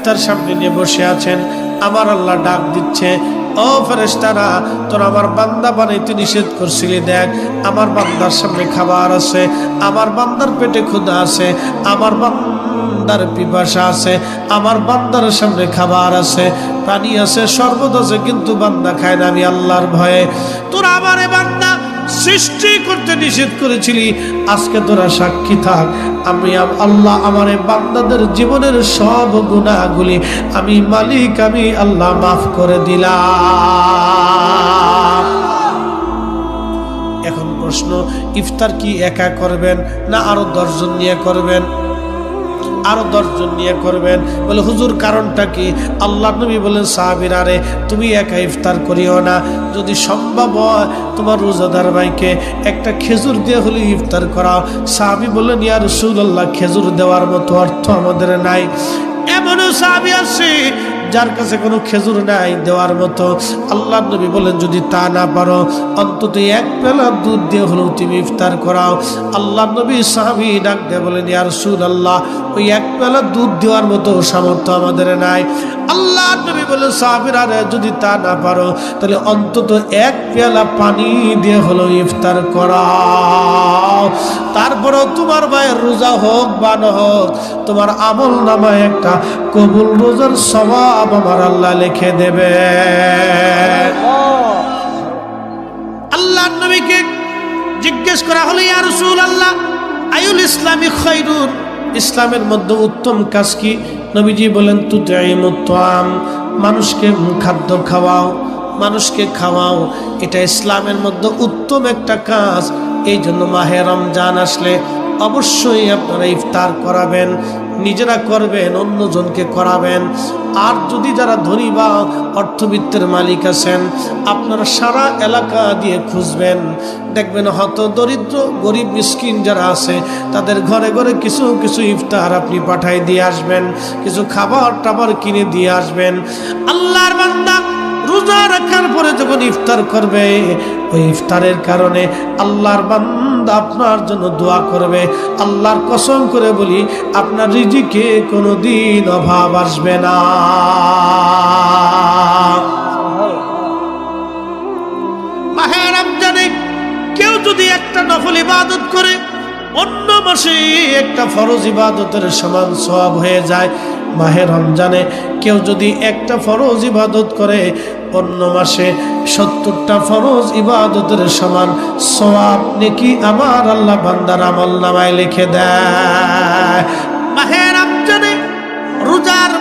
ইফতার সামনে নিয়ে বসে আছেন, আমার আল্লাহ ডাক দিচ্ছে, ও ফেরেশতারা, তোর আমার বান্দা বানাইতে নিষেধ করছিলি, দেখ আমার বান্দার সামনে খাবার আছে, আমার বান্দার পেটে ক্ষুধা আছে, আমার বান্দার পিপাসা আছে, আমার বান্দার সামনে খাবার আছে, পানি আছে, শরবত আছে, কিন্তু বান্দা খায় না। আমি আল্লাহর ভয়ে তোরা আমারে বান্দা সৃষ্টি করতে নিষেধ করেছিলি, আজকে তোরা সাক্ষী থাক, আমি আল্লাহ আমার বান্দাদের জীবনের সব গুনাহগুলি আমি মালিক, আমি আল্লাহ মাফ করে দিলাম। এখন প্রশ্ন, ইফতার কি একা করবেন না আরো 10 জন নিয়ে করবেন? আরো 10 জন নিয়ে করবেন। বলে হুজুর কারণটা কি? আল্লাহ নবী বলেন, সাহাবীরা রে তুমি একা ইফতার করিও না, যদি সম্ভব হয় তোমার রোজাদার ভাইকে একটা খেজুর দিয়ে হলে ইফতার করাও। সাহাবী বললেন, ইয়া রাসূলুল্লাহ, খেজুর দেওয়ার মতো অর্থ আমাদের নাই। এমনও সাহাবী আছে যার কাছে কোনো খেজুর নাই দেওয়ার মতো। আল্লাহ নবী বলেন, যদি তা না পারো অন্তত 1 পেলা দুধ দিয়ে হলেও তুমি ইফতার করাও। আল্লাহ নবী সাহাবী ডাক দিয়ে বলেন, ইয়া রাসূলুল্লাহ, ওই 1 পেলা দুধ দেওয়ার মতো সামর্থ্য আমাদের নাই। আল্লাহ নবী বলেন, সাহাবীরা যদি তা না পারো তাহলে অন্তত 1 পেলা পানি দিয়ে হলেও ইফতার করাও। তারপরেও তোমার ভাইয়ের রোজা হোক বা না হোক, তোমার আমল নামায় একটা কবুল রোজার সওয়াব আমার আল্লাহ লিখে দেবে। আল্লাহ নবীকে জিজ্ঞেস করা হলো, ইয়া রাসূলুল্লাহ, আইউল ইসলামি খায়রুন, ইসলামের মধ্যে উত্তম কাজ কি? নবীজি বলেন, তুতঈমুত তাআম, মানুষকে খাদ্য খাওয়াও, মানুষকে খাওয়াও, এটা ইসলামের মধ্যে উত্তম একটা কাজ। এই জন্য মাহে রমজান আসলে অবশ্যই আপনারা ইফতার করাবেন, নিজেরা করবেন, অন্যজনকে করাবেন। আর যদি যারা ধনী বা অর্থবিত্তের মালিক আছেন, আপনারা সারা এলাকা দিয়ে খুঁজবেন, দেখবেন হত দরিদ্র গরিব মিসকিন যারা আছে তাদের ঘরে ঘরে কিছু কিছু ইফতার আপনি পাঠাই দিয়ে আসবেন, কিছু খাবার টাবার কিনে দিয়ে আসবেন। আল্লাহর বান্দা রোজা রাখার পরে যখন ইফতার করবে, ওই ইফতারের কারণে আল্লাহর বান্দা আপনার জন্য দোয়া করবে। আল্লাহর কসম করে বলি, আপনার রিজিকে কোনোদিন অভাব আসবে না। মাহে রমজানে কেউ যদি একটা নফল ইবাদত করে, অন্য মাসে একটা ফরজ ইবাদতের সমান সওয়াব হয়ে যায়। মাহে রমজানে কেউ যদি একটা ফরজ ইবাদত করে, অন্য মাসে 70টা ফরজ ইবাদতের সমান সওয়াব নেকি আমার আল্লাহ বান্দার আমল নামায় লিখে দেয়। মাহে রমজানে রোজার